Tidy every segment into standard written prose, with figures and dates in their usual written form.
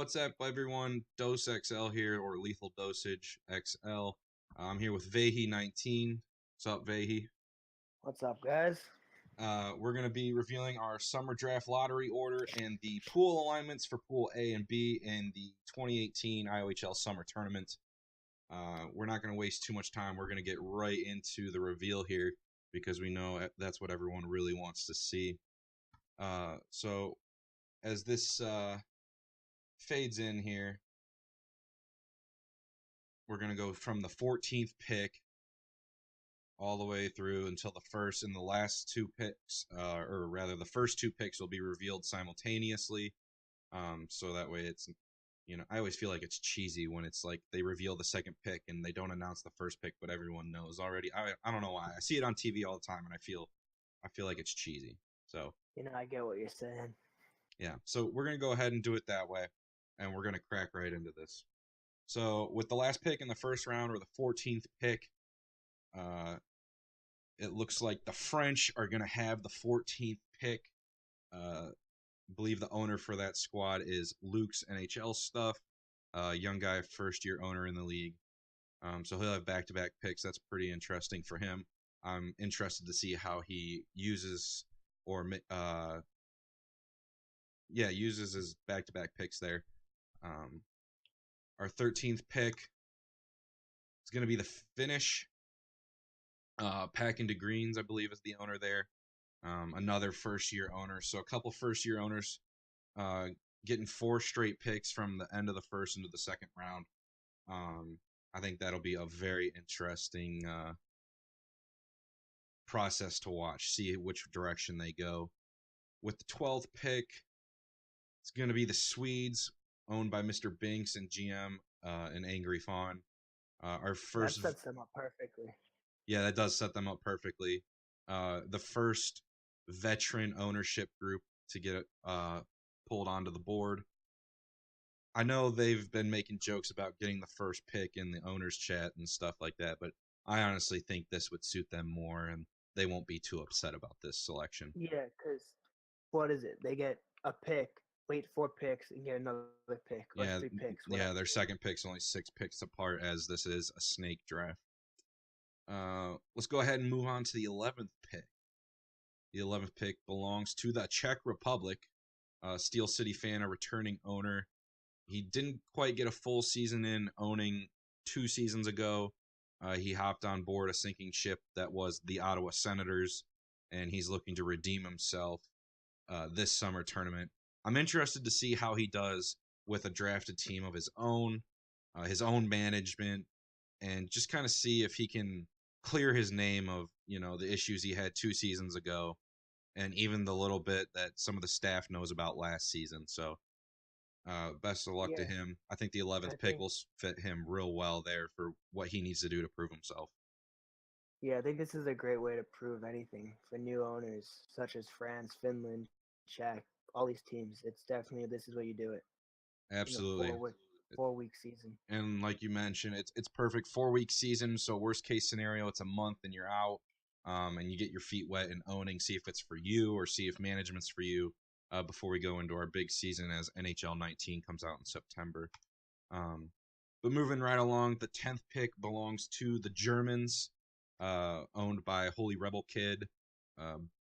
What's up, everyone? Dose XL here, or Lethal Dosage XL. I'm here with Vehi19. What's up, Vehi? What's up, guys? We're going to be revealing our summer draft lottery order and the pool alignments for Pool A and B in the 2018 IOHL Summer Tournament. We're not going to waste too much time. We're going to get right into the reveal here because we know that's what everyone really wants to see. So as this fades in here, we're going to go from the 14th pick all the way through until the first, and the last two picks, or rather the first two picks will be revealed simultaneously. So that way it's, I always feel like it's cheesy when it's like they reveal the second pick and they don't announce the first pick, but everyone knows already. I don't know why. I see it on TV all the time and I feel like it's cheesy. So, I get what you're saying. yeah. So we're going to go ahead and do it that way, and we're going to crack right into this. So with the last pick in the first round, or the 14th pick, it looks like the French are going to have the 14th pick. I believe the owner for that squad is Luke's NHL Stuff, young guy, first-year owner in the league. So he'll have back-to-back picks. That's pretty interesting for him. I'm interested to see how he uses uses his back-to-back picks there. Our 13th pick is going to be the Finnish. Pack into Greens, I believe, is the owner there. Another first-year owner. So a couple first-year owners getting 4 straight picks from the end of the first into the second round. I think that'll be a very interesting process to watch, see which direction they go. With the 12th pick, it's going to be the Swedes, owned by Mr. Binks and GM and Angry Fawn. Our first... That sets them up perfectly. Yeah, that does set them up perfectly. The first veteran ownership group to get pulled onto the board. I know they've been making jokes about getting the first pick in the owners chat and stuff like that, but I honestly think this would suit them more, and they won't be too upset about this selection. Yeah, because what is it? They get a pick, wait 4 picks, and get another pick, or 3 picks. Whatever. Yeah, their second pick's only 6 picks apart, as this is a snake draft. Let's go ahead and move on to the 11th pick. The 11th pick belongs to the Czech Republic. Steel City fan, a returning owner. He didn't quite get a full season in owning 2 seasons ago. He hopped on board a sinking ship that was the Ottawa Senators, and he's looking to redeem himself this summer tournament. I'm interested to see how he does with a drafted team of his own management, and just kind of see if he can clear his name of, the issues he had 2 seasons ago, and even the little bit that some of the staff knows about last season. So best of luck to him. I think the 11th pick will fit him real well there for what he needs to do to prove himself. Yeah, I think this is a great way to prove anything for new owners, such as France, Finland, Czech, all these teams. It's definitely, this is what you do it. Absolutely. 4-week season. And like you mentioned, it's perfect 4-week season. So worst case scenario, it's a month and you're out, and you get your feet wet in owning, see if it's for you or see if management's for you before we go into our big season as NHL 19 comes out in September. But moving right along, the 10th pick belongs to the Germans, owned by Holy Rebel Kid.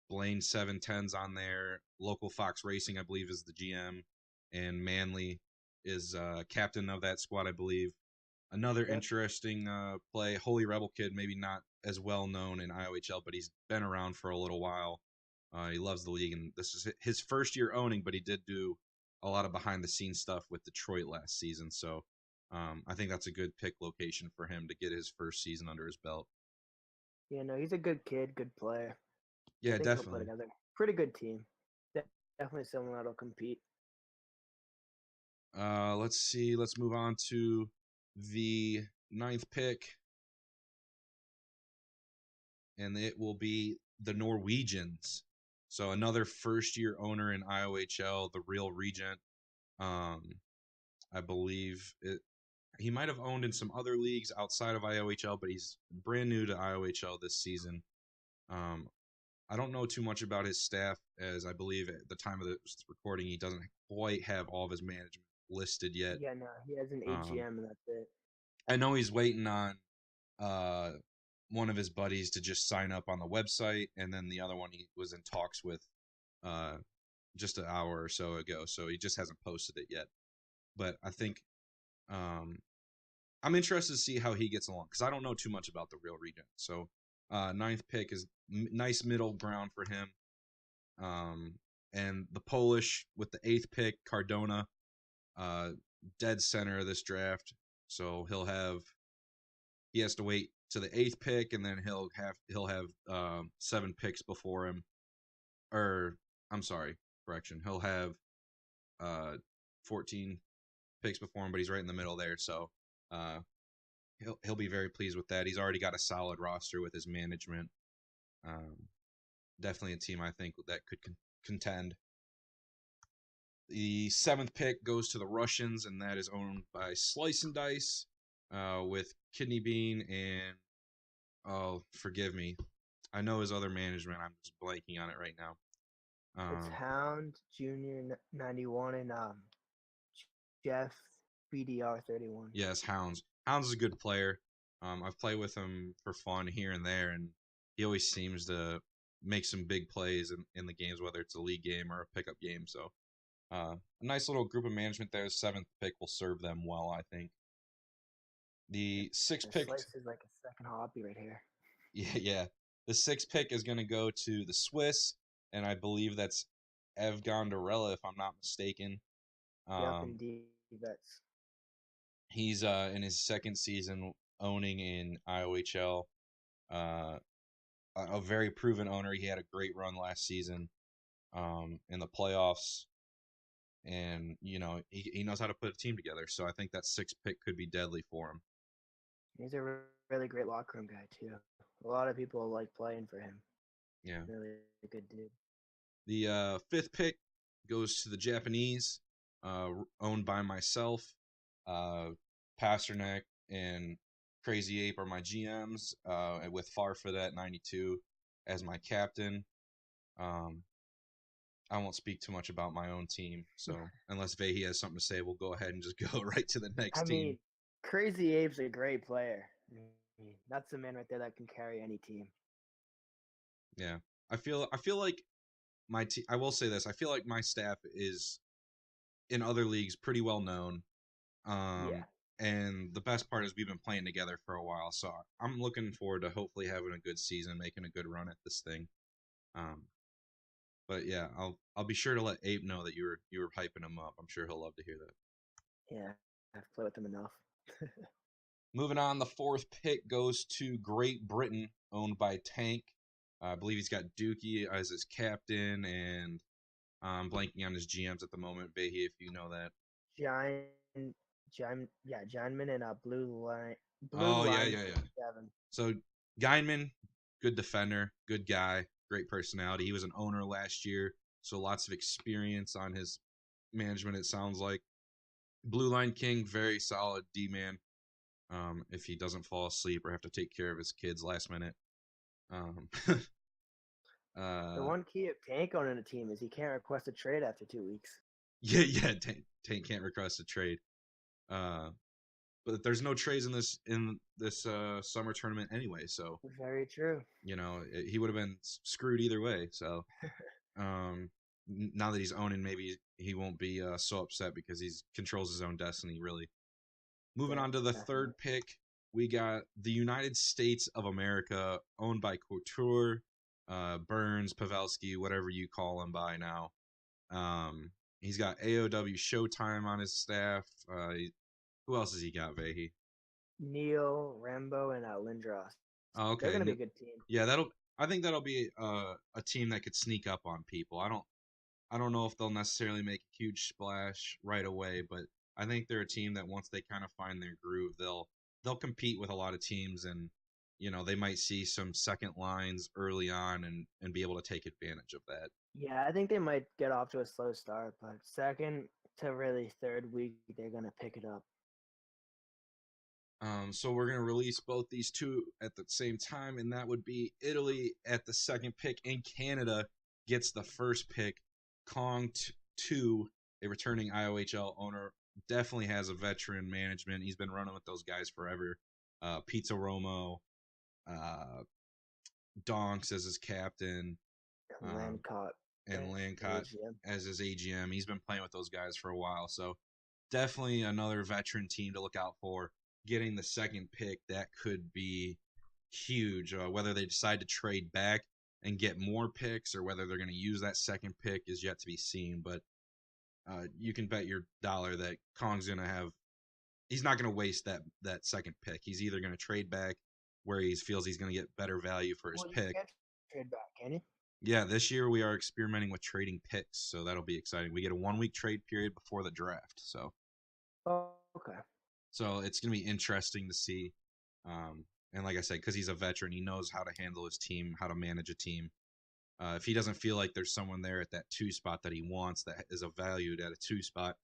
Blaine 710's on there. Local Fox Racing, I believe, is the GM. And Manley is captain of that squad, I believe. Another interesting play. Holy Rebel Kid, maybe not as well known in IOHL, but he's been around for a little while. He loves the league, and this is his first year owning, but he did do a lot of behind-the-scenes stuff with Detroit last season. So I think that's a good pick location for him to get his first season under his belt. Yeah, no, he's a good kid, good player. Yeah, definitely. Put together. Pretty good team. Definitely someone that'll compete. Let's see. Let's move on to the 9th pick. And it will be the Norwegians. So another first-year owner in IOHL, the Real Regent. I believe he might have owned in some other leagues outside of IOHL, but he's brand new to IOHL this season. I don't know too much about his staff, as I believe at the time of the recording he doesn't quite have all of his management listed yet. Yeah, no, he has an Um, AGM and that's it. I know he's waiting on uh, one of his buddies to just sign up on the website, and then the other one he was in talks with uh, just an hour or so ago. So he just hasn't posted it yet. But I think um, I'm interested to see how he gets along because I don't know too much about the real region. So ninth pick is nice middle ground for him. And the Polish with the eighth pick, Cardona, uh, dead center of this draft. So he has to wait to the eighth pick, and then he'll have 7 picks before him. Or I'm sorry, correction. He'll have uh 14 picks before him, but he's right in the middle there. So uh, he'll be very pleased with that. He's already got a solid roster with his management. Um, Definitely a team I think that could contend. The 7th pick goes to the Russians, and that is owned by Slice and Dice, with Kidney Bean and oh, forgive me, I know his other management. I'm just blanking on it right now. It's Um, Hound Junior 91 and Jeff BDR 31. yes, Hounds. Hounds is a good player. I've played with him for fun here and there, and he always seems to make some big plays in the games, whether it's a league game or a pickup game. So a nice little group of management there. 7th pick will serve them well, I think. The sixth The pick, Slice is like a second hobby right here. yeah. The 6th pick is going to go to the Swiss, and I believe that's Ev Gondorella, if I'm not mistaken. Yep, Um, indeed. That's he's in his second season owning in IOHL. Uh, a very proven owner. He had a great run last season in the playoffs, and he knows how to put a team together. So I think that 6th pick could be deadly for him. he's a really great locker room guy too. A lot of people like playing for him. Yeah. Really a good dude. The 5th pick goes to the Japanese, owned by myself. Pasternak and Crazy Ape are my GMs, with Farford at 92 as my captain. Um, I won't speak too much about my own team, so unless Vehi has something to say, we'll go ahead and just go right to the next I team. mean, Crazy Abe's a great player. I mean, that's the man right there that can carry any team. Yeah, I feel like my team. I will say this: I feel like my staff is in other leagues pretty well known. Yeah. Um, and the best part is we've been playing together for a while, so I'm looking forward to hopefully having a good season, making a good run at this thing. Um, but yeah, I'll be sure to let Abe know that you were hyping him up. I'm sure he'll love to hear that. Yeah. I've played with him enough. Moving on, the 4th pick goes to Great Britain, owned by Tank. I believe he's got Dookie as his captain, and I'm blanking on his GMs at the moment. Behi, if you know that. Giant, Giantman and Blue Oh yeah, Line yeah, yeah. 57. So Geinman, good defender, good guy, great personality. He was an owner last year, so lots of experience on his management. It sounds like Blue Line King, very solid D man. If he doesn't fall asleep or have to take care of his kids last minute. Um, The uh, one key of Tank owning a team is he can't request a trade after 2 weeks. yeah. Tank can't request a trade. Uh, but there's no trades in this summer tournament anyway, so Very true. he would have been screwed either way. So now that he's owning, maybe he won't be so upset because he controls his own destiny. Really. Moving on to the Definitely. 3rd pick, we got the United States of America, owned by Couture, Burns, Pavelski, whatever you call him by now. He's got AOW Showtime on his staff. Who else has he got, Vehi? Neil, Rambo, and Lindros. Oh, They're okay. gonna be a good team. Yeah, I think that'll be a team that could sneak up on people. I don't know if they'll necessarily make a huge splash right away, but I think they're a team that once they kind of find their groove, they'll compete with a lot of teams, and they might see some second lines early on and be able to take advantage of that. Yeah, I think they might get off to a slow start, but second to really third week, they're gonna pick it up. So we're gonna release both these two at the same time, and that would be Italy at the 2nd pick, and Canada gets the 1st pick. Kong 2, a returning IOHL owner, definitely has a veteran management. He's been running with those guys forever. Pizza Romo, uh, Donks as his captain, um, Lancott and as Lancott AGM. as his AGM. He's been playing with those guys for a while, so definitely another veteran team to look out for. Getting the second pick, that could be huge. Whether they decide to trade back and get more picks, or whether they're going to use that second pick, is yet to be seen. But you can bet your dollar that Kong's going to have. He's not going to waste that second pick. He's either going to trade back where he feels he's going to get better value for his Well, you pick. can't trade back, can you? Yeah, this year we are experimenting with trading picks, so that'll be exciting. We get a 1 week trade period before the draft, Oh, okay. so it's going to be interesting to see. And like I said, because he's a veteran, he knows how to handle his team, how to manage a team. If he doesn't feel like there's someone there at that 2 spot that he wants that is a valued at a 2 spot,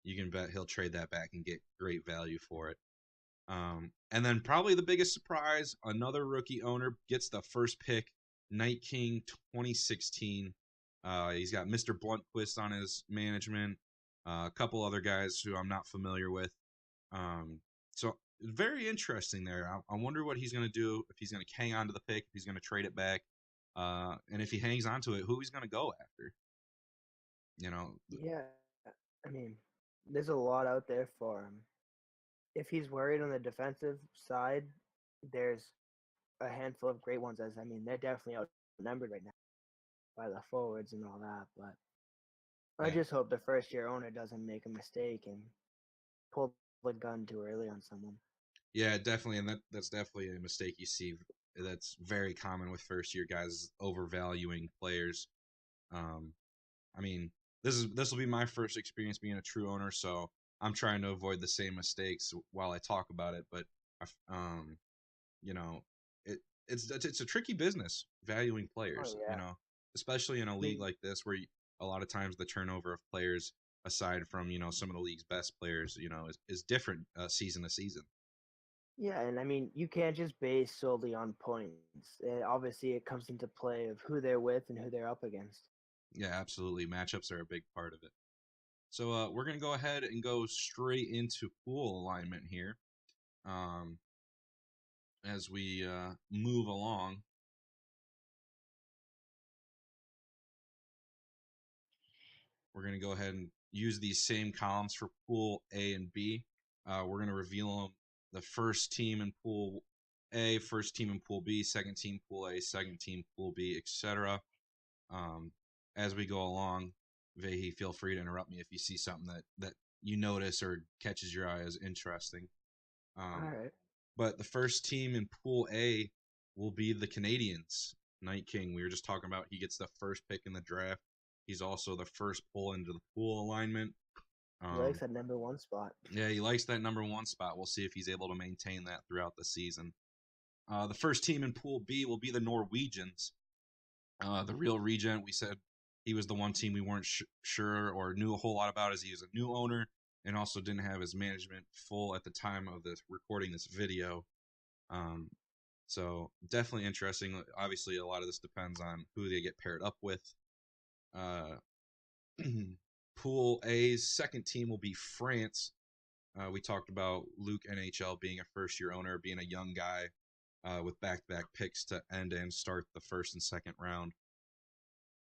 you can bet he'll trade that back and get great value for it. And then probably the biggest surprise, another rookie owner gets the first pick, Night King 2016. He's got Mr. Bluntquist on his management, a couple other guys who I'm not familiar with. So very interesting there. I wonder what he's going to do, if he's going to hang on to the pick, if he's going to trade it back. And if he hangs on to it, who he's going to go after. You know, Yeah, I mean, there's a lot out there for him. If he's worried on the defensive side, there's a handful of great ones. As I mean, they're definitely outnumbered right now by the forwards and all that. But I yeah, just hope the first year owner doesn't make a mistake and pull the gun too early on someone. yeah, definitely, and that's definitely a mistake you see. That's very common with first year guys overvaluing players. Um, I mean, this will be my first experience being a true owner, so I'm trying to avoid the same mistakes while I talk about it. But um, you know, it it's a tricky business valuing Oh players. yeah, Especially in a I league mean, like this where a lot of times the turnover of players, aside from some of the league's best players, is different season to season. yeah, and I mean, you can't just base solely on points. Obviously, it comes into play of who they're with and who they're up against. Yeah, absolutely. Matchups are a big part of it. So we're gonna go ahead and go straight into pool alignment here. Um, as we move along, we're gonna go ahead and use these same columns for pool A and B. We're gonna reveal them: the first team in pool A, first team in pool B, second team pool A, second team pool B, etc. Um, as we go along, Vehi, feel free to interrupt me if you see something that you notice or catches your eye as interesting. All Um, right. but the first team in Pool A will be the Canadians. Night King, we were just talking about, he gets the first pick in the draft. He's also the first pull into the pool alignment. He likes Um, that number one spot. yeah, he likes that number 1 spot. We'll see if he's able to maintain that throughout the season. The first team in Pool B will be the Norwegians. The real regent, we said he was the one team we weren't sure or knew a whole lot about, as he was a new owner and also didn't have his management full at the time of this recording this video. Um, so definitely interesting. Obviously, a lot of this depends on who they get paired up with. Uh, Pool A's second team will be France. We talked about Luke NHL being a first-year owner, being a young guy with back-to-back picks to end and start the first and second round.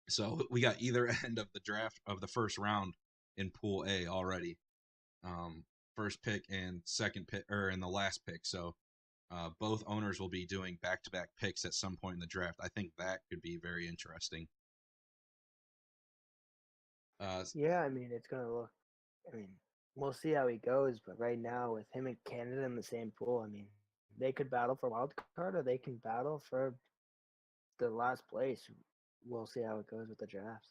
So we got either end of the draft of the first round in Pool A already. First pick and second pick, or in the last pick. So both owners will be doing back-to-back picks at some point in the draft. I think that could be very interesting. Uh, Yeah, I mean, it's gonna look. I mean, we'll see how he goes. But right now, with him and Canada in the same pool, I mean, they could battle for wild card or they can battle for the last place. We'll see how it goes with the drafts.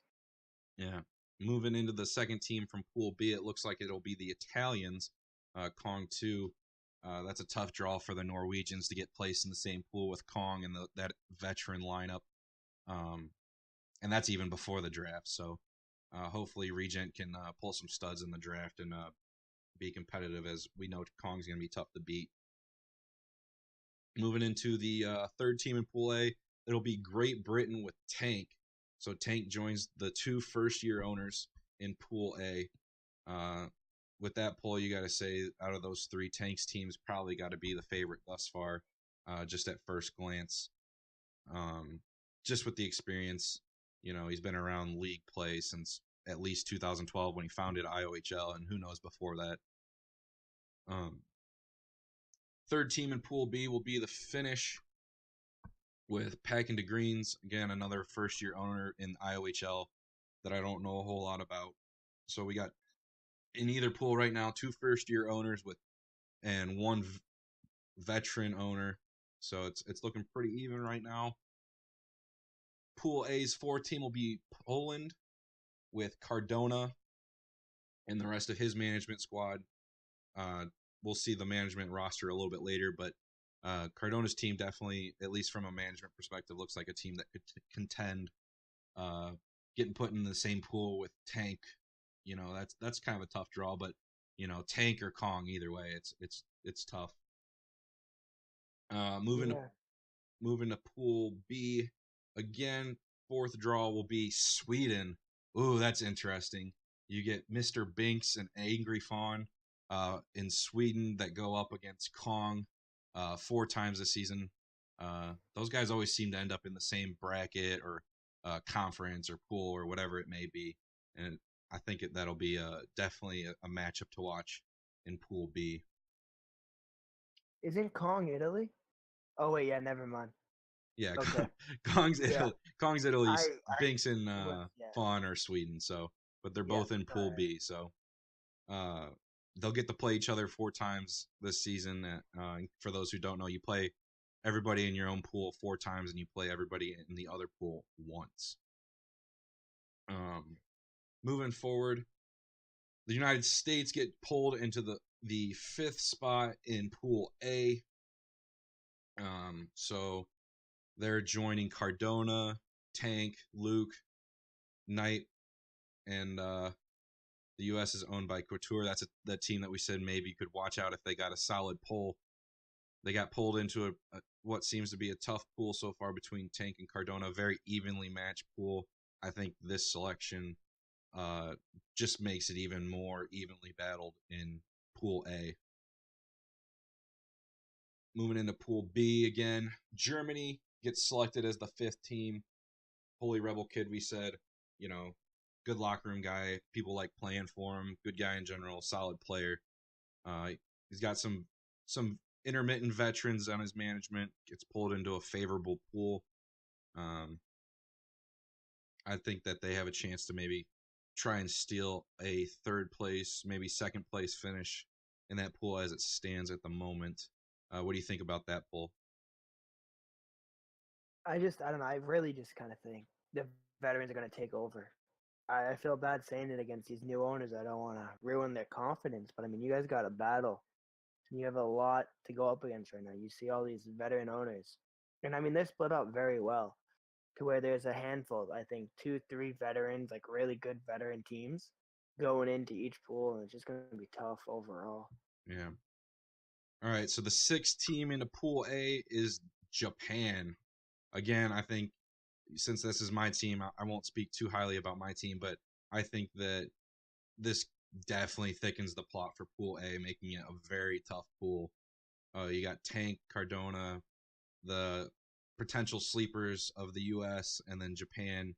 yeah. Moving into the second team from Pool B, it looks like it'll be the Italians. Kong 2. That's a tough draw for the Norwegians to get placed in the same pool with Kong and that veteran lineup. Um, and that's even before the draft. So hopefully Regent can pull some studs in the draft and be competitive, as we know Kong's going to be tough to beat. Moving into the third team in Pool A, it'll be Great Britain with Tank. So Tank joins the 2 first-year owners in Pool A. with that poll, you got to say out of those three, Tank's team's probably got to be the favorite thus far, just at first glance. Um, just with the experience, he's been around league play since at least 2012 when he founded IOHL, and who knows before that. Um, third team in Pool B will be the Finnish with Packing to Greens. Again, another first-year owner in IOHL that I don't know a whole lot about. So we got in either pool right now 2 first-year owners and 1 veteran owner. So it's looking pretty even right now. Pool A's 4th team will be Poland with Cardona and the rest of his management squad. We'll see the management roster a little bit later, but Cardona's team definitely, at least from a management perspective, looks like a team that could contend. Getting put in the same pool with Tank, that's kind of a tough draw, but Tank or Kong, either way, it's tough. Moving to Pool B, again, 4th draw will be Sweden. Ooh, that's interesting. You get Mr. Binks and Angry Fawn in Sweden that go up against Kong 4 times this season. Those guys always seem to end up in the same bracket or conference or pool or whatever it may be, and I think that'll be definitely a matchup to watch in Pool B. Isn't Kong Italy? Oh wait, yeah, never mind. Yeah, Okay. Kong's Italy. Yeah. Kong's Italy. I Binks and yeah. Fawn are Sweden. So, but they're Yeah. both in Pool B. So, they'll get to play each other 4 times this season. For those who don't know, you play everybody in your own pool 4 times, and you play everybody in the other pool once. Moving forward, the United States get pulled into the 5th spot in Pool A. So they're joining Cardona, Tank, Luke, Knight, and the U.S. is owned by Couture. That's the team that we said maybe you could watch out if they got a solid pull. They got pulled into what seems to be a tough pool so far between Tank and Cardona. Very evenly matched pool. I think this selection just makes it even more evenly battled in Pool A. Moving into Pool B again, Germany gets selected as the 5th team. Holy Rebel Kid, we said, good locker room guy. People like playing for him. Good guy in general. Solid player. He's got some intermittent veterans on his management. Gets pulled into a favorable pool. I think that they have a chance to maybe try and steal a 3rd place, maybe 2nd place finish in that pool as it stands at the moment. What do you think about that pool? I don't know. I really just kind of think the veterans are going to take over. I feel bad saying it against these new owners. I don't want to ruin their confidence, but I mean, you guys got a battle. And you have a lot to go up against right now. You see all these veteran owners. And I mean, they're split up very well to where there's a handful, I think 2, 3 veterans, like really good veteran teams going into each pool. And it's just going to be tough overall. Yeah. All right. So the 6th team into Pool A is Japan. Again, I think since this is my team, I won't speak too highly about my team, but I think that this definitely thickens the plot for Pool A, making it a very tough pool. You got Tank, Cardona, the potential sleepers of the U.S., and then Japan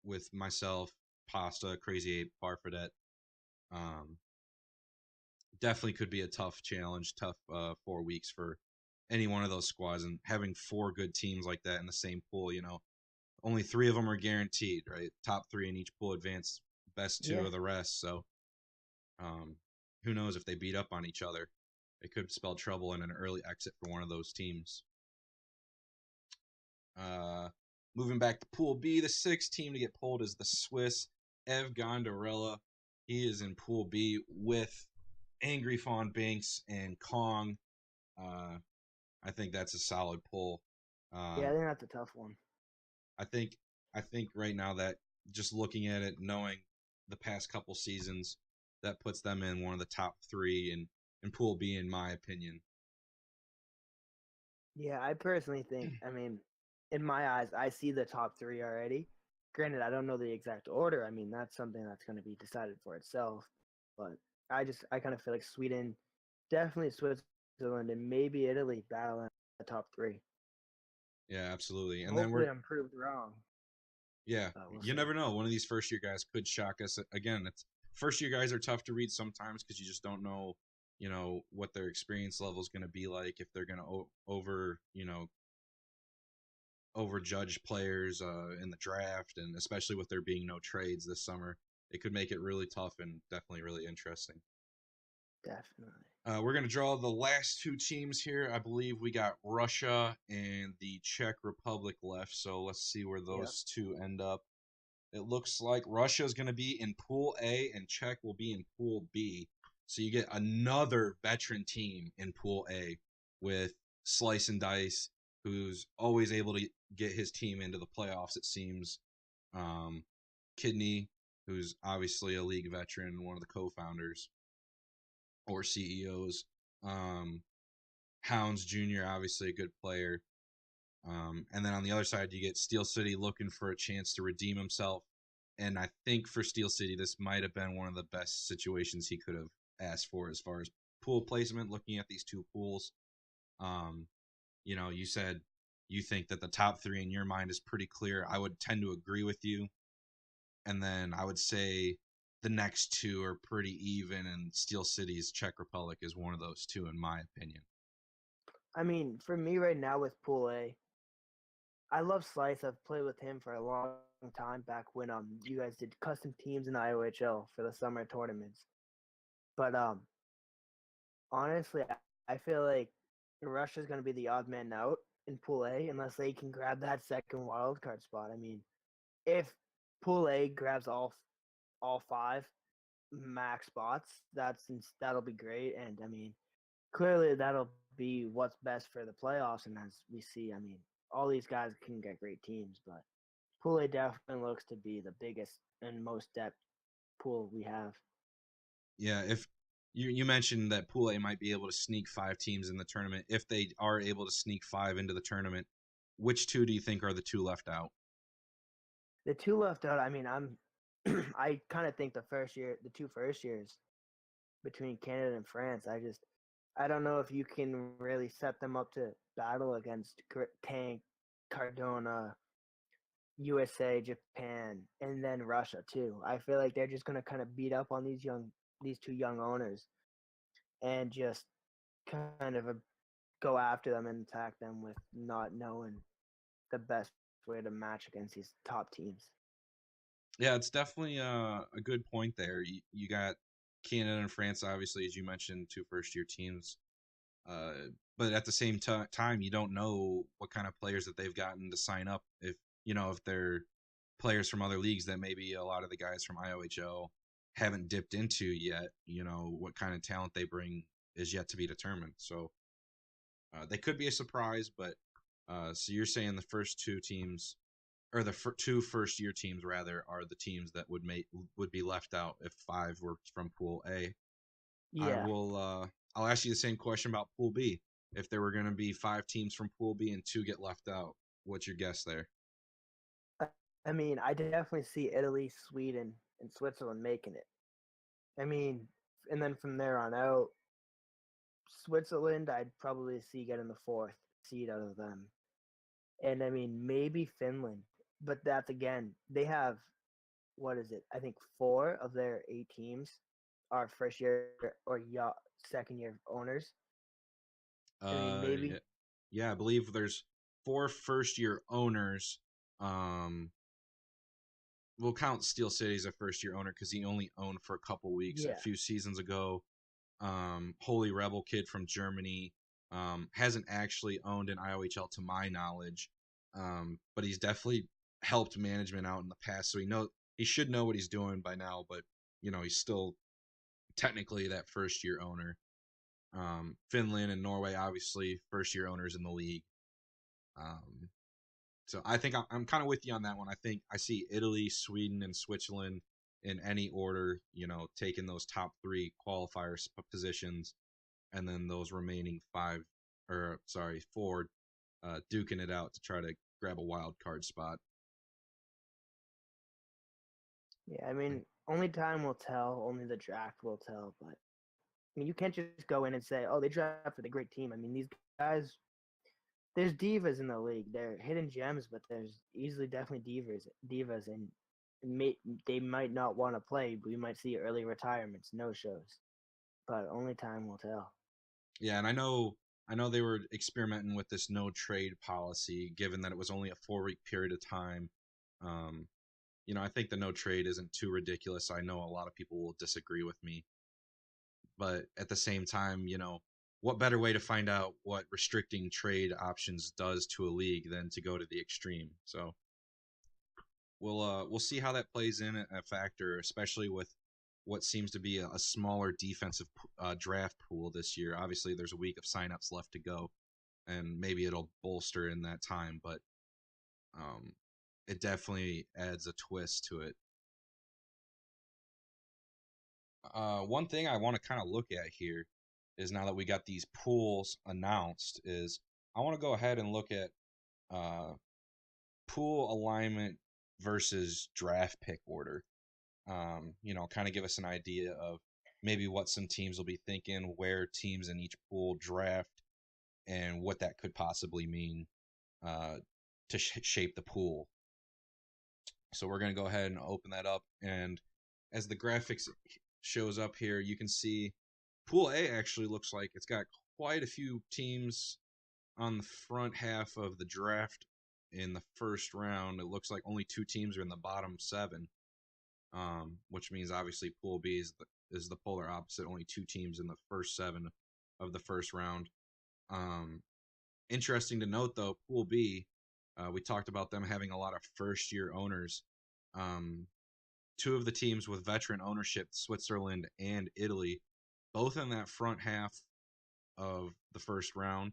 with myself, Pasta, Crazy Ape, Farfadet. Definitely could be a tough challenge, tough 4 weeks for any one of those squads, and having 4 good teams like that in the same pool, only 3 of them are guaranteed, right? Top 3 in each pool advance, best 2 of the rest. So, who knows if they beat up on each other? It could spell trouble and an early exit for one of those teams. Moving back to Pool B, the 6th team to get pulled is the Swiss Ev Gondorella. He is in Pool B with Angry Fawn Binks and Kong. I think that's a solid pull. Yeah, I think that's a tough one. I think right now that just looking at it, knowing the past couple seasons, that puts them in one of the top 3 in Pool B, in my opinion. Yeah, I personally think, I mean, in my eyes, I see the top 3 already. Granted, I don't know the exact order. I mean, that's something that's going to be decided for itself. but I kind of feel like Sweden, definitely Switzerland, and maybe Italy battling the top three. Yeah, absolutely. And then Hopefully, I'm proved wrong. yeah, We'll you see. never know. One of these first year guys could shock us. Again, it's first year guys are tough to read sometimes because you just don't know, what their experience level is going to be like, if they're going to overjudge players in the draft, and especially with there being no trades this summer, it could make it really tough and definitely really interesting. Definitely. We're going to draw the last two teams here. I believe we got Russia and the Czech Republic left, so let's see where Yep. those two end up. It looks like Russia is going to be in Pool A and Czech will be in Pool B. So you get another veteran team in Pool A with Slice and Dice, who's always able to get his team into the playoffs, it seems. Kidney, who's obviously a league veteran, one of the co-founders or CEOs. Hounds Jr., obviously a good player. And then on the other side, you get Steel City looking for a chance to redeem himself. And I think for Steel City, this might have been one of the best situations he could have asked for as far as pool placement, looking at these two pools. You said you think that the top three in your mind is pretty clear. I would tend to agree with you. And then I would say the next two are pretty even, and Steel City's Czech Republic is one of those two, in my opinion. I mean, for me right now with Pool A, I love Slice. I've played with him for a long time back when you guys did custom teams in IOHL for the summer tournaments. But honestly, I feel like Russia's going to be the odd man out in Pool A unless they can grab that second wild card spot. I mean, if Pool A grabs all five max spots, that'll be great. And I mean, clearly that'll be what's best for the playoffs. And as we see, I mean, all these guys can get great teams, but Pool A definitely looks to be the biggest and most depth pool we have. Yeah, if you mentioned that Pool A might be able to sneak five teams in the tournament. If they are able to sneak five into the tournament, which two do you think are the two left out? The two left out, I mean, I kind of think the two first years between Canada and France, I don't know if you can really set them up to battle against Tank, Cardona, USA, Japan, and then Russia too. I feel like they're just gonna kind of beat up on these two young owners, and just kind of go after them and attack them with not knowing the best way to match against these top teams. Yeah, it's definitely a good point there. You got Canada and France, obviously, as you mentioned, two first year teams. But at the same time, you don't know what kind of players that they've gotten to sign up. If they're players from other leagues that maybe a lot of the guys from IOHL haven't dipped into yet. What kind of talent they bring is yet to be determined. So they could be a surprise, but so you're saying the first two teams, or the two first year teams rather, are the teams that would be left out if five were from Pool A. I Yeah, will. I'll ask you the same question about Pool B. If there were going to be five teams from Pool B and two get left out, what's your guess there? I mean, I definitely see Italy, Sweden, and Switzerland making it. I mean, and then from there on out, Switzerland, I'd probably see getting the fourth seed out of them. And I mean, maybe Finland, but that's again, they have what is it? I think four of their eight teams are first year or second year owners. I mean, maybe Yeah, yeah. I believe there's four first year owners. Um, we'll count Steel City as a first year owner because he only owned for a couple weeks a yeah, few seasons ago. Holy Rebel kid from Germany, hasn't actually owned an IOHL to my knowledge, but he's definitely helped management out in the past, so he should know what he's doing by now. But he's still technically that first year owner. Finland and Norway, obviously, first year owners in the league. Um, so I think I'm kind of with you on that one. I think I see Italy, Sweden, and Switzerland in any order, taking those top three qualifier positions, and then those remaining four, duking it out to try to grab a wild card spot. Yeah, I mean, only time will tell. Only the draft will tell. But I mean, you can't just go in and say, "Oh, they drafted a great team." I mean, these guys, there's divas in the league. They're hidden gems, but there's easily definitely divas, and may, they might not want to play. We might see early retirements, no shows, but only time will tell. Yeah, and I know they were experimenting with this no trade policy, given that it was only a 4 week period of time. Um, I think the no trade isn't too ridiculous. I know a lot of people will disagree with me, but at the same time, what better way to find out what restricting trade options does to a league than to go to the extreme? So we'll see how that plays in a factor, especially with what seems to be a smaller defensive draft pool this year. Obviously, there's a week of signups left to go, and maybe it'll bolster in that time, but um, it definitely adds a twist to it. One thing I want to kind of look at here is, now that we got these pools announced, is I want to go ahead and look at uh, pool alignment versus draft pick order. Kind of give us an idea of maybe what some teams will be thinking, where teams in each pool draft, and what that could possibly mean uh, to shape the pool. So we're going to go ahead and open that up. And as the graphics shows up here, you can see Pool A actually looks like it's got quite a few teams on the front half of the draft in the first round. It looks like only 2 teams are in the bottom 7, which means obviously Pool B is the polar opposite. Only 2 teams in the first 7 of the first round. Um, Interesting to note, though, Pool B, we talked about them having a lot of first-year owners. Um, 2 of the teams with veteran ownership, Switzerland and Italy, both in that front half of the first round,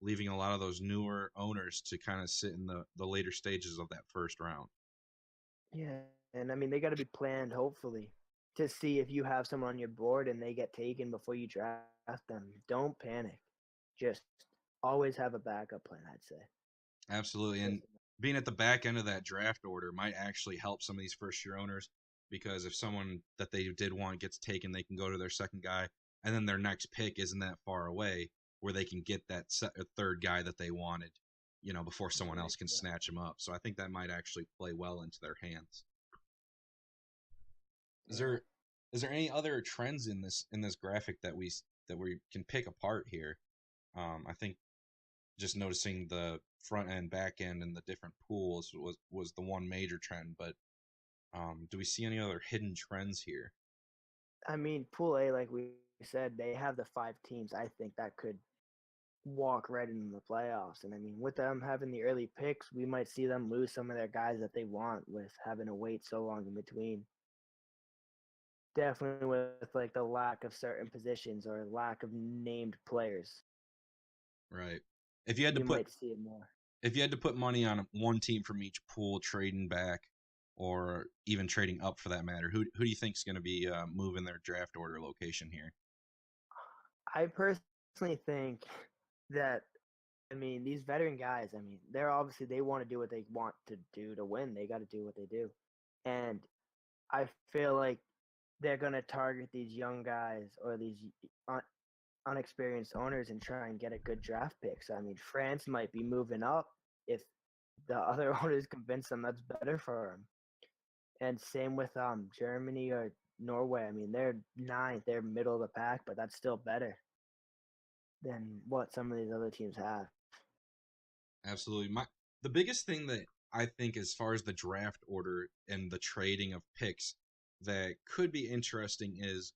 leaving a lot of those newer owners to kind of sit in the later stages of that first round. Yeah, and I mean, they got to be planned, hopefully, to see if you have someone on your board and they get taken before you draft them. Don't panic. Just always have a backup plan, I'd say. Absolutely. And Just being at the back end of that draft order might actually help some of these first year owners, because if someone that they did want gets taken, they can go to their second guy, and then their next pick isn't that far away where they can get that third guy that they wanted, before someone else can yeah. snatch them up. So I think that might actually play well into their hands. Is Yeah. there is there any other trends in this graphic that we can pick apart here? I think just noticing the front end, back end, and the different pools was the one major trend. But do we see any other hidden trends here? I mean, Pool A, like we said, they have the 5 teams. I think that could walk right into the playoffs. And I mean, with them having the early picks, we might see them lose some of their guys that they want with having to wait so long in between. Definitely with like the lack of certain positions or lack of named players, Right. If you had to you put might see it more. if you had to put money on one team from each pool trading back, or even trading up for that matter, who do you think is going to be moving their draft order location here? I personally think that I mean these veteran guys. I mean they're obviously they want to do what they want to do to win. They got to do what they do, and I feel like they're gonna target these young guys or these un- unexperienced owners and try and get a good draft pick. So I mean France might be moving up if the other owners convince them that's better for them. And same with Germany or Norway. I mean they're ninth, they're middle of the pack, but that's still better than what some of these other teams have. Absolutely. The biggest thing that I think, as far as the draft order and the trading of picks, that could be interesting is,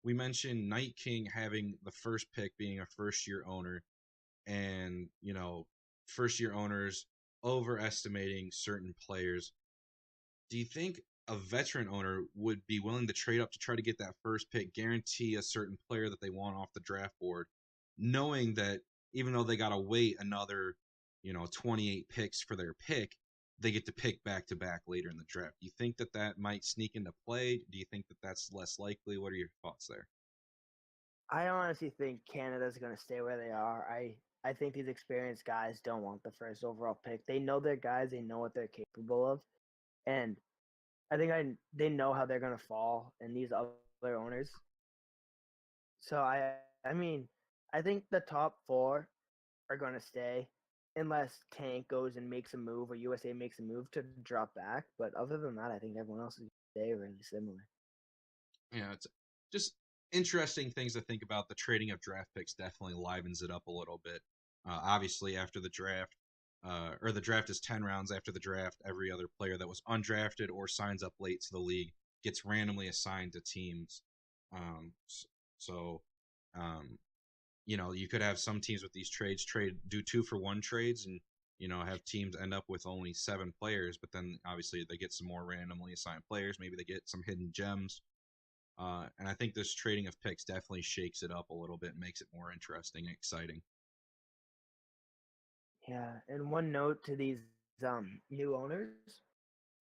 we mentioned Night King having the first pick, being a first year owner, and first year owners overestimating certain players. Do you think a veteran owner would be willing to trade up to try to get that first pick, guarantee a certain player that they want off the draft board, knowing that even though they got to wait another, 28 picks for their pick, they get to pick back to back later in the draft? Do you think that that might sneak into play? Do you think that that's less likely? What are your thoughts there? I honestly think Canada's going to stay where they are. I think these experienced guys don't want the first overall pick. They know their guys, they know what they're capable of. And I think they know how they're gonna fall, and these other owners. So I mean, I think the top four are gonna stay, unless Tank goes and makes a move or USA makes a move to drop back. But other than that, I think everyone else is gonna stay really similar. Yeah, it's just interesting things to think about. The trading of draft picks definitely livens it up a little bit. Obviously, after the draft, or the draft is 10 rounds after the draft, every other player that was undrafted or signs up late to the league gets randomly assigned to teams. Um, so, um, you could have some teams with these trades do 2-for-1 trades and, have teams end up with only 7 players, but then obviously they get some more randomly assigned players. Maybe they get some hidden gems. And I think this trading of picks definitely shakes it up a little bit, makes it more interesting and exciting. Yeah, and one note to these new owners: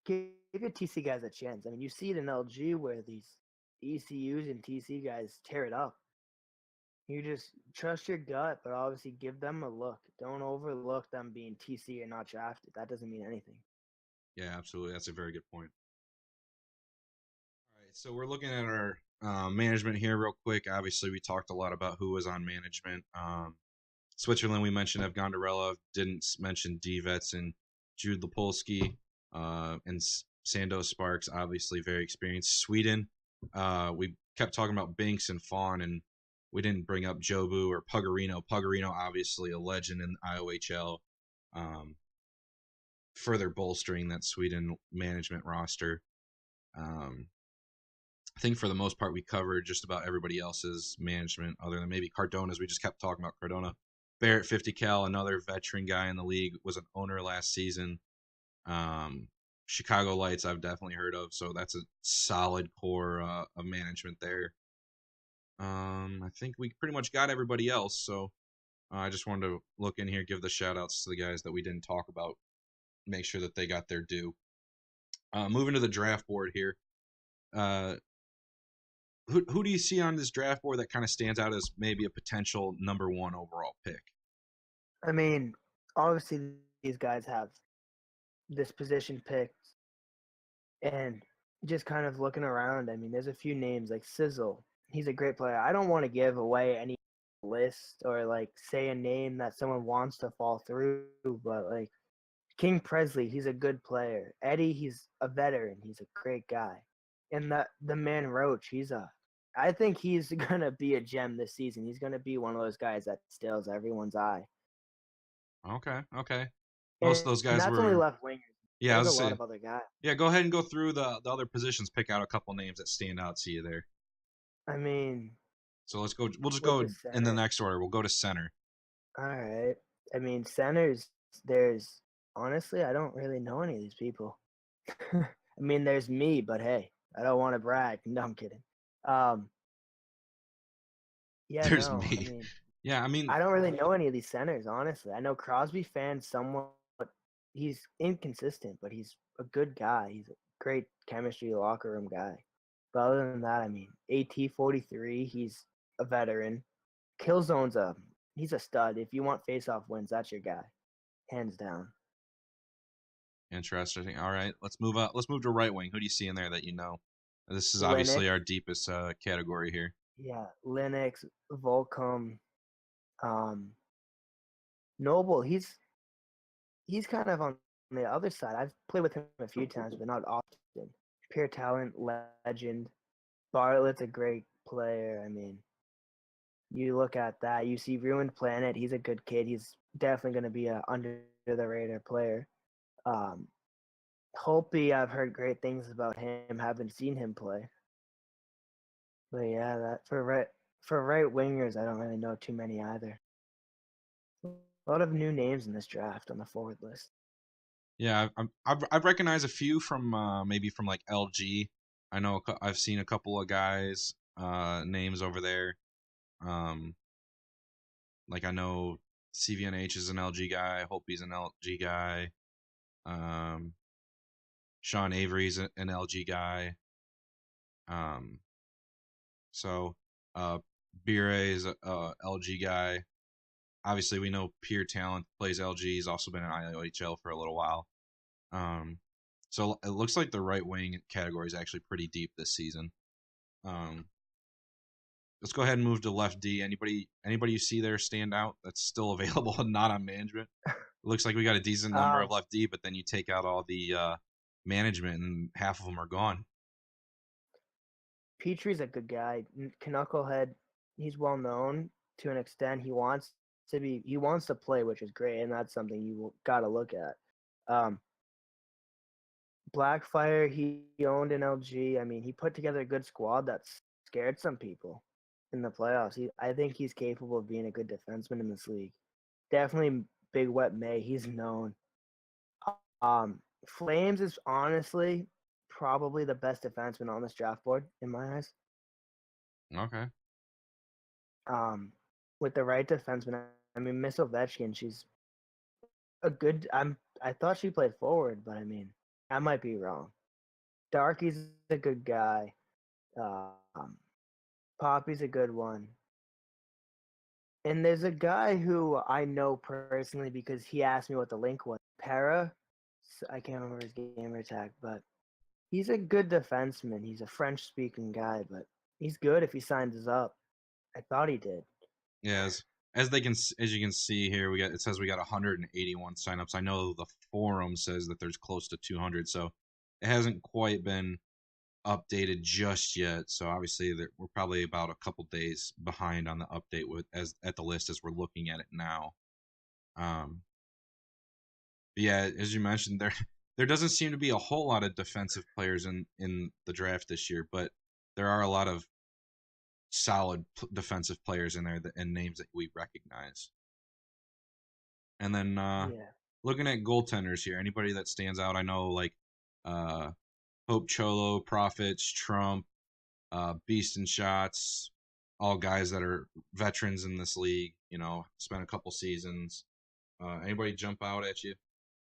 give your TC guys a chance. I mean, you see it in LG where these ECUs and TC guys tear it up. You just trust your gut, but obviously give them a look. Don't overlook them being TC or not drafted. That doesn't mean anything. Yeah, absolutely. That's a very good point. All right, so we're looking at our management here real quick. Obviously, we talked a lot about who was on management. Switzerland, we mentioned Evgondarella, didn't mention Divets and Jude Lapolsky, and Sandos Sparks, obviously very experienced. Sweden, we kept talking about Binks and Fawn, and we didn't bring up Jobu or Puggarino. Puggarino, obviously a legend in IOHL, um, further bolstering that Sweden management roster. Um, I think for the most part, we covered just about everybody else's management, other than maybe Cardona's. We just kept talking about Cardona. Barrett 50 cal, another veteran guy in the league, was an owner last season. Um, Chicago Lights, I've definitely heard of, so that's a solid core of management there. I think we pretty much got everybody else, so I just wanted to look in here, give the shout outs to the guys that we didn't talk about, make sure that they got their due. Moving to the draft board here. Uh, who do you see on this draft board that kind of stands out as maybe a potential number one overall pick? I mean, obviously these guys have this position picked, and just kind of looking around. I mean, there's a few names like Sizzle. He's a great player. I don't want to give away any list or like say a name that someone wants to fall through, but like King Presley, he's a good player. Eddie, he's a veteran. He's a great guy. And the man Roach, I think he's gonna be a gem this season. He's gonna be one of those guys that steals everyone's eye. Okay, okay. Most of And, those and guys that's only were, left wingers. yeah, I There's was a lot saying, of other guys. yeah, go ahead and go through the other positions, pick out a couple names that stand out to you there. I mean, So let's go, we'll just with go the in the center, next order. We'll go to center. all right. I mean, centers. There's honestly, I don't really know any of these people. I mean, there's me, but hey, I don't want to brag. No, I'm kidding. Um, yeah, There's no. I me. mean, Yeah, I mean, I don't really know any of these centers, honestly. I know Crosby fans somewhat. He's inconsistent, but he's a good guy. He's a great chemistry locker room guy. But other than that, I mean, AT-43, he's a veteran. Killzone's he's a stud. If you want face-off wins, that's your guy, hands down. interesting. All right, let's move up. Let's move to right wing. Who do you see in there that you know? This is obviously Linux, our deepest category here. yeah, Linux, Volcom, um, Noble. He's kind of on the other side. I've played with him a few times, but not often. Pure talent, legend. Bartlett's a great player. I mean, you look at that, you see Ruined Planet. He's a good kid. He's definitely going to be a under the radar player. Um, Holpe, I've heard great things about him. Haven't seen him play, but yeah, that for right wingers, I don't really know too many either. A lot of new names in this draft on the forward list. Yeah, I've recognized a few from maybe from like LG. I know I've seen a couple of guys names over there. Um, like I know CVNH is an LG guy. Holtby's an LG guy. Um, Sean Avery's an LG guy. Um, so Bire is a LG guy. Obviously, we know Pure Talent plays LG. He's also been in IOHL for a little while. Um, So it looks like the right wing category is actually pretty deep this season. Um, let's go ahead and move to left D. Anybody you see there stand out that's still available and not on management? It looks like we got a decent number of Um, left D, but then you take out all the management and half of them are gone. Petrie's a good guy. Knucklehead, he's well known to an extent. He wants to play, which is great, and that's something you got to look at. Um, Blackfire, he owned an LG. I mean, he put together a good squad that scared some people in the playoffs. I think he's capable of being a good defenseman in this league. Definitely Big Wet May. He's known. Flames is honestly probably the best defenseman on this draft board in my eyes. Okay. Um, with the right defenseman, I mean, Miss Ovechkin, she's a good. I thought she played forward, but I mean, I might be wrong. Darky's a good guy. Um, Poppy's a good one. And there's a guy who I know personally because he asked me what the link was. Para, I can't remember his gamer tag, but he's a good defenseman. He's a French-speaking guy, but he's good if he signs up. I thought he did. Yeah, as you can see here, it says we got 181 signups. I know the forum says that there's close to 200, so it hasn't quite been updated just yet. So obviously we're probably about a couple days behind on the update at the list as we're looking at it now. But yeah, as you mentioned, there doesn't seem to be a whole lot of defensive players in the draft this year, but there are a lot of solid defensive players in there and names that we recognize. And then Yeah. looking at goaltenders here, anybody that stands out, I know like uh, Hope Cholo, Profits, Trump, Beast and Shots, all guys that are veterans in this league. Spent a couple seasons. Anybody jump out at you?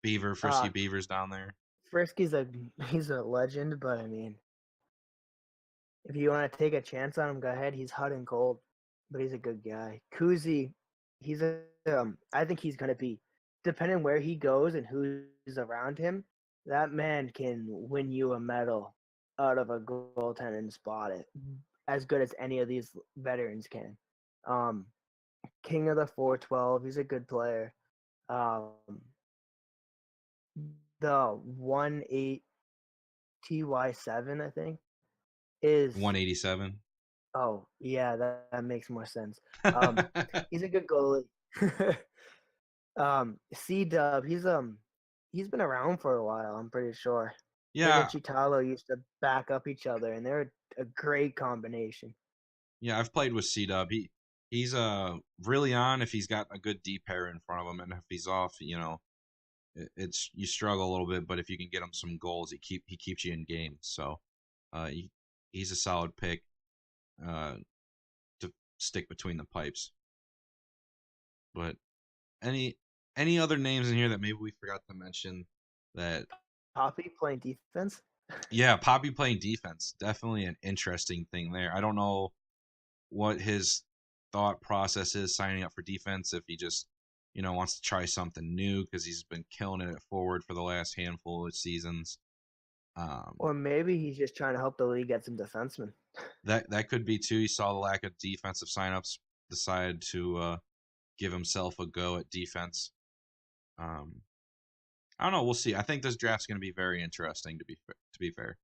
Frisky Uh, Beaver's down there. Frisky's he's a legend, but I mean, if you want to take a chance on him, go ahead. He's hot and cold, but he's a good guy. Kuzi, he's a I think he's gonna be, depending where he goes and who's around him, that man can win you a medal out of a goaltending spot. It as good as any of these veterans can. Um, King of the 412, he's a good player. Um, the 1-8 TY7, I think, is 187. oh yeah, that makes more sense. Um, he's a good goalie. C Dub, he's been around for a while. I'm pretty sure. Him and Yeah, Chitalo used to back up each other, and they're a great combination. yeah. I've played with C Dub. He's really on if he's got a good D pair in front of him, and if he's off, it's you struggle a little bit. But if you can get him some goals, he keeps you in games. So, he's a solid pick to stick between the pipes. But any any other names in here that maybe we forgot to mention that Poppy playing defense. yeah, Poppy playing defense, definitely an interesting thing there. I don't know what his thought process is signing up for defense, if he just wants to try something new because he's been killing it at forward for the last handful of seasons. Or maybe he's just trying to help the league get some defensemen. That could be too. He saw the lack of defensive signups, decided to give himself a go at defense. I don't know. We'll see. I think this draft's going to be very interesting. To be fair.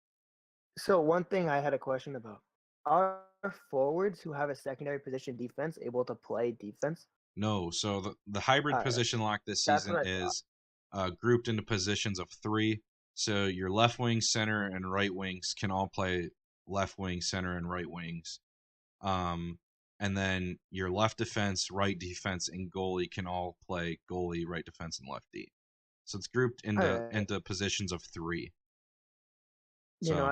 So one thing I had a question about: are forwards who have a secondary position defense able to play defense? No. So the hybrid All right, position lock this that's season what I thought. is grouped into positions of three. So your left wing, center, and right wings can all play left wing, center, and right wings. Um, and then your left defense, right defense, and goalie can all play goalie, right defense, and left D. So it's grouped All into right, into positions of three. you know So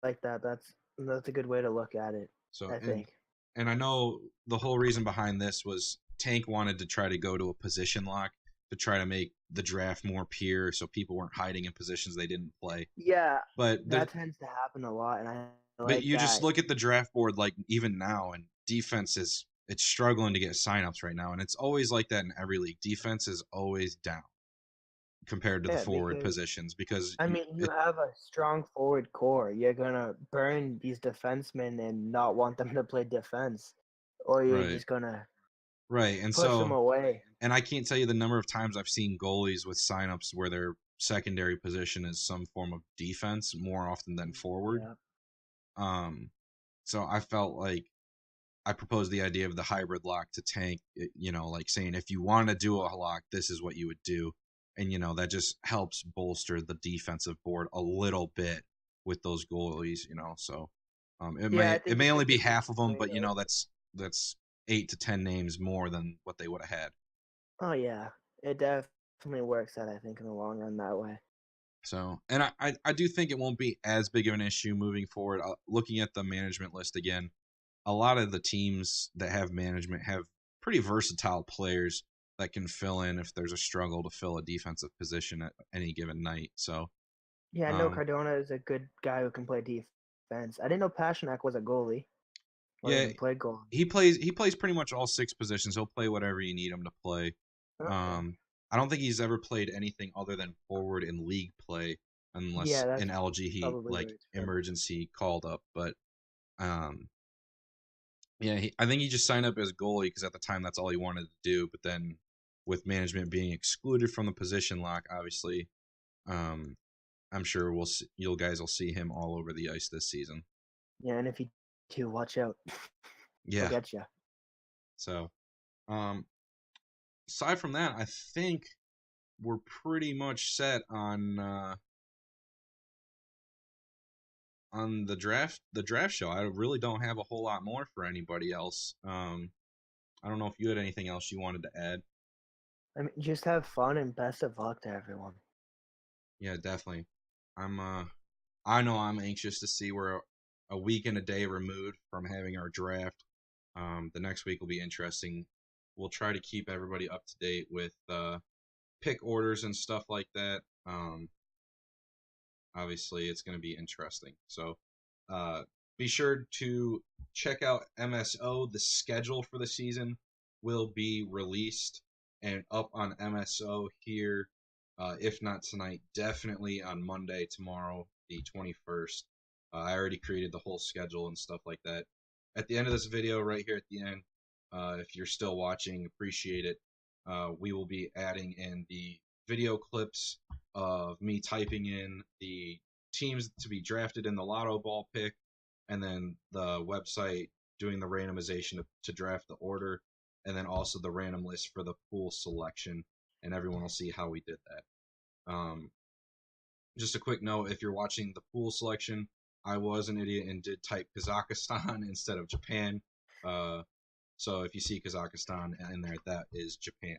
I like that. That's a good way to look at it. so I and think. and I know the whole reason behind this was Tank wanted to try to go to a position lock to try to make the draft more pure, so people weren't hiding in positions they didn't play. Yeah, But that tends to happen a lot, and I but like you just that. look at the draft board like even now, and defense is it's struggling to get signups right now, and it's always like that in every league. Defense is always down. compared to the Yeah, forward because positions because I mean, you have a strong forward core. You're gonna burn these defensemen and not want them to play defense, or you're right, just gonna right, and push them so away. and I can't tell you the number of times I've seen goalies with signups where their secondary position is some form of defense more often than forward. Yeah, Um, so I felt like I proposed the idea of the hybrid lock to tank, like saying if you want to do a lock, this is what you would do. And, that just helps bolster the defensive board a little bit with those goalies. So it yeah. I may it think may it's a only be good half of them, way but to. that's 8 to 10 names more than what they would have had. Oh yeah, it definitely works out. I think in the long run that way. So, and I do think it won't be as big of an issue moving forward. Looking at the management list again, a lot of the teams that have management have pretty versatile players that can fill in if there's a struggle to fill a defensive position at any given night. So, Yeah, I know um, Cardona is a good guy who can play defense. I didn't know Pasternak was a goalie or yeah, even played goalie. he plays pretty much all 6 positions. He'll play whatever you need him to play. Okay. I don't think he's ever played anything other than forward in league play, unless Yeah, in that's LG he probably like where it's from. emergency called up. But um, yeah, I think he just signed up as goalie because at the time that's all he wanted to do. But then with management being excluded from the position lock, obviously, um, I'm sure you guys will see him all over the ice this season. Yeah, and if you do, watch out. He'll Yeah. get you. So, um, aside from that, I think we're pretty much set on the draft show. I really don't have a whole lot more for anybody else. I don't know if you had anything else you wanted to add. I mean, just have fun and best of luck to everyone. Yeah, definitely. I'm I know I'm anxious to see we're a week and a day removed from having our draft. The next week will be interesting. We'll try to keep everybody up to date with pick orders and stuff like that. Obviously, it's going to be interesting. So uh, be sure to check out MSO. The schedule for the season will be released and up on MSO here. If not tonight, definitely on Monday, tomorrow, the 21st. I already created the whole schedule and stuff like that. At the end of this video, right here at the end, if you're still watching, appreciate it. We will be adding in the video clips of me typing in the teams to be drafted in the lotto ball pick, and then the website doing the randomization to draft the order, and then also the random list for the pool selection, and everyone will see how we did that. Just a quick note: if you're watching the pool selection, I was an idiot and did type Kazakhstan instead of Japan. So if you see Kazakhstan in there, that is Japan.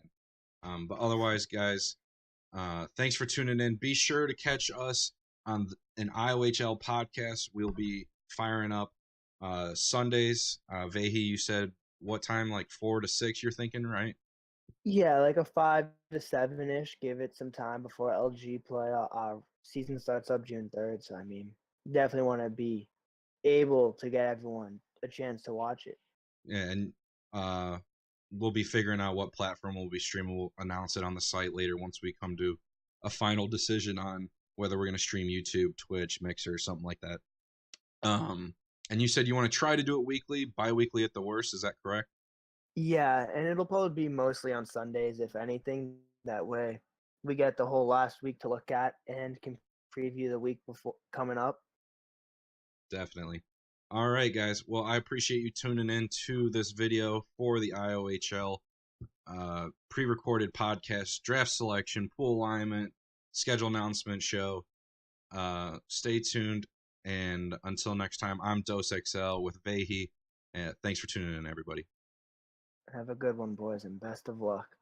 But otherwise, guys, thanks for tuning in. Be sure to catch us on an IOHL podcast. We'll be firing up Sundays. Vehi, you said what time? Like 4 to 6. You're thinking, right? Yeah, like a 5 to 7 ish. Give it some time before LG play. Our season starts up June 3rd, so I mean, definitely want to be able to get everyone a chance to watch it. And uh, we'll be figuring out what platform we'll be streaming. We'll announce it on the site later once we come to a final decision on whether we're going to stream YouTube, Twitch, Mixer, something like that. And you said you want to try to do it weekly, bi-weekly at the worst. Is that correct? Yeah, and it'll probably be mostly on Sundays, if anything. That way, we get the whole last week to look at and can preview the week before coming up. Definitely. All right, guys. Well, I appreciate you tuning in to this video for the IOHL pre-recorded podcast, draft selection, pool alignment, schedule announcement show. Stay tuned. And until next time, I'm Dos XL with Vehi. Thanks for tuning in, everybody. Have a good one, boys, and best of luck.